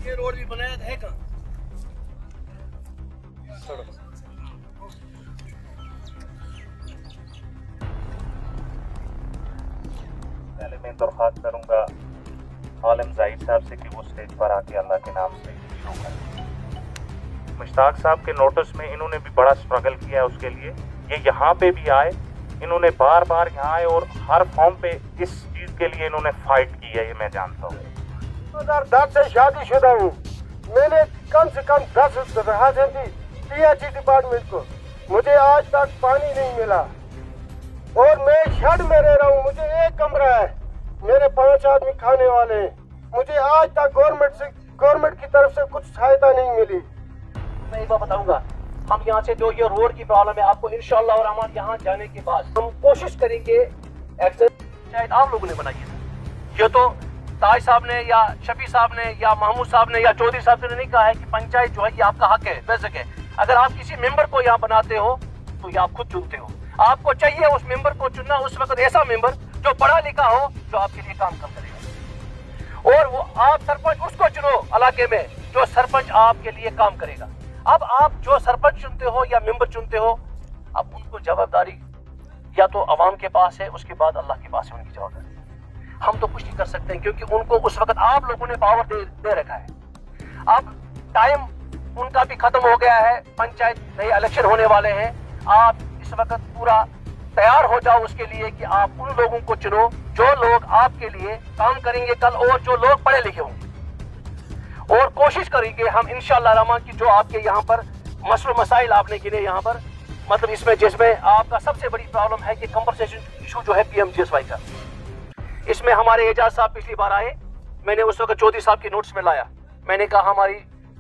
ये रोड भी बनाया है कहाँ? पहले मैं दरख्वास्त करूंगा आलम जाहिद साहब से कि वो स्टेज पर आके अल्लाह के नाम से शुरू करें। मुश्ताक साहब के नोटिस में इन्होंने भी बड़ा स्ट्रगल किया है उसके लिए। ये यहाँ पे भी आए, इन्होंने बार बार यहाँ आए और हर फॉर्म पे इस चीज़ के लिए इन्होंने फाइट की है, ये मैं जानता हूँ। 2010 से शादीशुदा हूँ। मैंने कम से कम 10 दरखास्तें दी पीएचई डिपार्टमेंट को, मुझे आज तक पानी नहीं मिला और मैं शेड में रह रहा हूँ। मुझे एक कमरा है, मेरे 5 आदमी खाने वाले हैं। मुझे आज तक गवर्नमेंट की तरफ से कुछ सहायता नहीं मिली। मैं एक बार बताऊंगा, हम यहाँ से जो ये रोड की प्रॉब्लम है, आपको इंशाअल्लाह और रहमान यहाँ जाने के बाद हम कोशिश करेंगे। शायद आप लोगों ने बनाई है, ये तो ताज साहब ने या शफी साहब ने या महमूद साहब ने या चौधरी साहब ने नहीं कहा है कि पंचायत जो है ये आपका हक है, बेशक है। अगर आप किसी मेंबर को यहाँ बनाते हो तो ये आप खुद चुनते हो। आपको चाहिए उस मेंबर को चुनना, उस वक्त ऐसा मेंबर जो पढ़ा लिखा हो, जो आपके लिए काम कर करेगा। और वो आप सरपंच उसको चुनो इलाके में जो सरपंच आपके लिए काम करेगा। अब आप जो सरपंच चुनते हो या मेंबर चुनते हो, अब उनको जवाबदारी या तो अवाम के पास है, उसके बाद अल्लाह के पास है उनकी जवाबदारी। हम तो कुछ नहीं कर सकते हैं क्योंकि उनको उस वक्त आप लोगों ने पावर दे रखा है। अब टाइम उनका भी खत्म हो गया है, पंचायत नए इलेक्शन होने वाले हैं। आप इस वक्त पूरा तैयार हो जाओ उसके लिए कि आप उन लोगों को चुनो जो लोग आपके लिए काम करेंगे कल, और जो लोग पढ़े लिखे होंगे। और कोशिश करेंगे हम इंशाअल्लाह रहमान की जो आपके यहाँ पर मसले मसाइल आपने गिने यहाँ पर, मतलब इसमें जिसमें आपका सबसे बड़ी प्रॉब्लम है कि कंपनसेशन इशू जो है पीएमजीएसवाई का। इसमें हमारे एजाज साहब पिछली बार आए, मैंने उस वक्त चौधरी साहब की नोट्स में लाया। मैंने कहा हमारी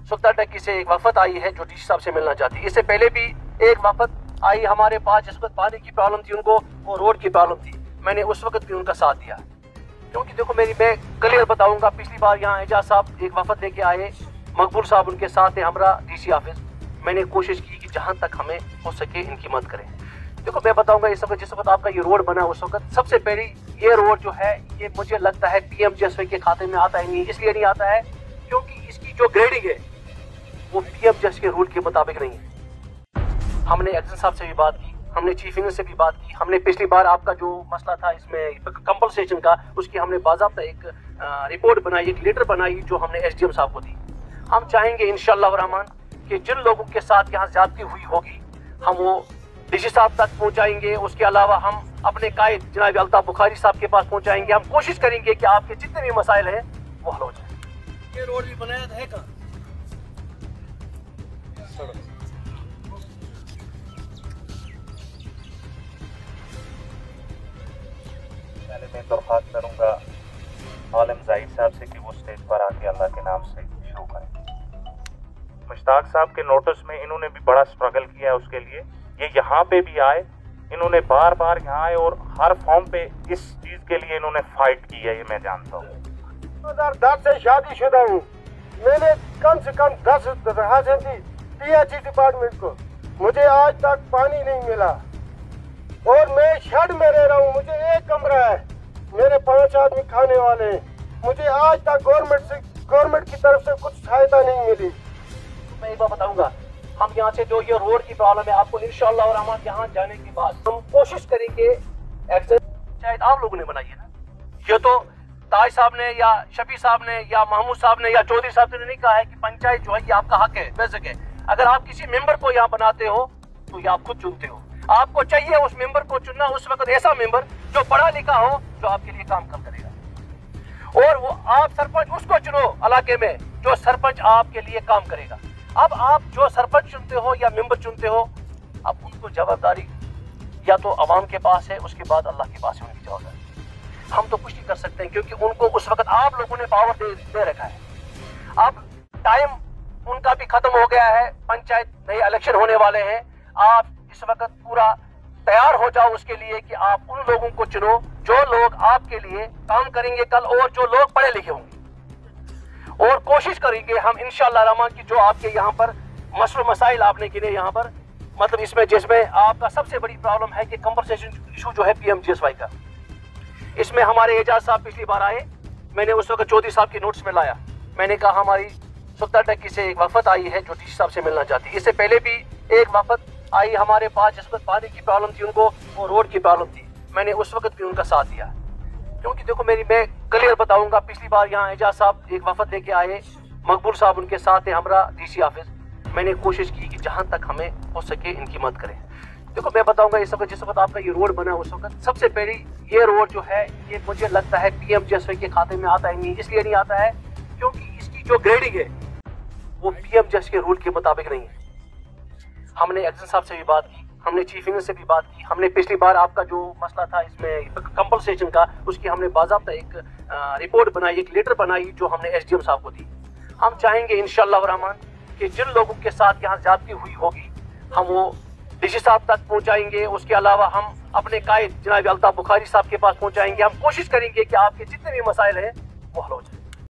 सुल्तान टक्की से एक वफद आई है जो डीसी साहब से मिलना चाहती है। इससे पहले भी एक वफद आई हमारे पास, जिस वक्त पानी की प्रॉब्लम थी उनको और रोड की प्रॉब्लम थी। मैंने उस वक्त भी उनका साथ दिया क्योंकि देखो मैं क्लियर बताऊंगा, पिछली बार यहाँ एजाज साहब एक वफद लेके आए, मकबूल साहब उनके साथ है, हमरा डीसी ऑफिस। मैंने कोशिश की कि जहाँ तक हमें हो सके इनकी मदद करें। देखो मैं बताऊंगा, इस वक्त जिस वक्त आपका ये रोड बना उस वक्त सबसे पहले ये रोड जो है ये मुझे लगता है पीएमजीएसवाई के खाते में आता ही नहीं। इसलिए नहीं आता है क्योंकि इसकी जो ग्रेडिंग है वो पीएमजीएसवाई के रूल के मुताबिक नहीं है। हमने एक्शन साहब से भी बात की, हमने चीफ इंजीनियर से भी बात की। हमने पिछली बार आपका जो मसला था इसमें कंपनसेशन का, उसकी हमने बाज़ाब्ता एक रिपोर्ट बनाई, एक लेटर बनाई जो हमने एसडीएम साहब को दी। हम चाहेंगे इंशाअल्लाह रहमान कि जिन लोगों के साथ यहाँ ज्यादती हुई होगी हम वो डीसी साहब तक पहुँचाएंगे। उसके अलावा हम अपने कायद जनाब अल्ताफ बुखारी साहब के पास पहुँचाएंगे। हम कोशिश करेंगे कि आपके जितने भी मसाइल हैं वो हल हो जाए। ये रोड भी बनाया है कहाँ? पहले मैं दरख्वास्त करूंगा आलम जाहिद साहब से कि वो स्टेज पर आके अल्लाह के नाम से शुरू करें। मुश्ताक साहब के नोटिस में इन्होंने भी बड़ा स्ट्रगल किया है उसके लिए। ये यहाँ पे भी आए, इन्होंने बार बार यहाँ आए और हर फॉर्म पे इस चीज़ के लिए इन्होंने फाइट की है, ये मैं जानता हूँ। 2010 से शादीशुदा हूँ। मैंने कम से कम 10 दरखास्तें दी पीएचई डिपार्टमेंट को, मुझे आज तक पानी नहीं मिला और मैं शेड में रह रहा हूँ। मुझे एक कमरा है, मेरे 5 आदमी खाने वाले हैं। मुझे आज तक गवर्नमेंट की तरफ से कुछ सहायता नहीं मिली। मैं एक बार बताऊंगा, हम यहाँ से जो ये रोड की प्रॉब्लम है, आपको इंशाअल्लाह और रहमान यहाँ जाने के बाद हम कोशिश करेंगे। शायद आप लोगों ने बनाई है ना, ये तो ताज साहब ने या शफी साहब ने या महमूद साहब ने या चौधरी साहब ने नहीं कहा है कि पंचायत जो है ये आपका हक है, बेशक है। अगर आप किसी मेंबर को यहाँ बनाते हो तो ये आप खुद चुनते हो। आपको चाहिए उस मेंबर को चुनना, उस वक्त ऐसा मेंबर जो पढ़ा लिखा हो, जो आपके लिए काम कर करेगा। और वो आप सरपंच उसको चुनो इलाके में जो सरपंच आपके लिए काम करेगा। अब आप जो सरपंच चुनते हो या मेंबर चुनते हो, अब उनको जवाबदारी या तो अवाम के पास है, उसके बाद अल्लाह के पास है उनकी जवाबदारी। हम तो कुछ नहीं कर सकते हैं क्योंकि उनको उस वक्त आप लोगों ने पावर दे रखा है। अब टाइम उनका भी खत्म हो गया है, पंचायत नए इलेक्शन होने वाले हैं। आप इस वक्त पूरा तैयार हो जाओ उसके लिए कि आप उन लोगों को चुनो जो लोग आपके लिए काम करेंगे कल, और जो लोग पढ़े लिखे होंगे। और कोशिश करेंगे हम इंशाअल्लाह रहमान की जो आपके यहाँ पर मसले मसाइल आपने गिने यहाँ पर, मतलब इसमें जिसमें आपका सबसे बड़ी प्रॉब्लम है कि कंपनसेशन इशू जो है पीएमजीएसवाई का। इसमें हमारे एजाज साहब पिछली बार आए, मैंने उस वक्त चौधरी साहब की नोट्स में लाया। मैंने कहा हमारी सुल्तान टक्की से एक वफद आई है जो डीसी साहब से मिलना चाहती है। इससे पहले भी एक वफद आई हमारे पास जिस वक्त पानी की प्रॉब्लम थी, उनको वो रोड की प्रॉब्लम थी। मैंने उस वक्त भी उनका साथ दिया, क्योंकि देखो मैं क्लियर बताऊंगा, पिछली बार यहाँ एजाज साहब एक वफद लेके आए, मकबूल साहब उनके साथ है, हमरा डीसी ऑफिस। मैंने कोशिश की कि जहाँ तक हमें हो सके इनकी मदद करें। देखो मैं बताऊंगा, इस वक्त जिस वक्त आपका ये रोड बना उस वक्त सबसे पहले ये रोड जो है ये मुझे लगता है PMGSY के खाते में आता ही नहीं। इसलिए नहीं आता है क्योंकि इसकी जो ग्रेडिंग है वो PMGSY के रूल के मुताबिक नहीं है। हमने एक्शन साहब से भी बात की, हमने चीफ इंजीनियर से भी बात की, हमने पिछली बार आपका जो मसला था इसमें कंपनसेशन का, उसकी हमने बाज़ाब्ता एक रिपोर्ट बनाई, एक लेटर बनाई जो हमने SDM साहब को दी। हम चाहेंगे इंशाअल्लाह रहमान कि जिन लोगों के साथ यहाँ ज्यादती हुई होगी हम वो डीसी साहब तक पहुँचाएंगे। उसके अलावा हम अपने कायद जनाब अल्ताफ बुखारी साहब के पास पहुँचाएंगे। हम कोशिश करेंगे कि आपके जितने भी मसाइल हैं वो हल हो जाए।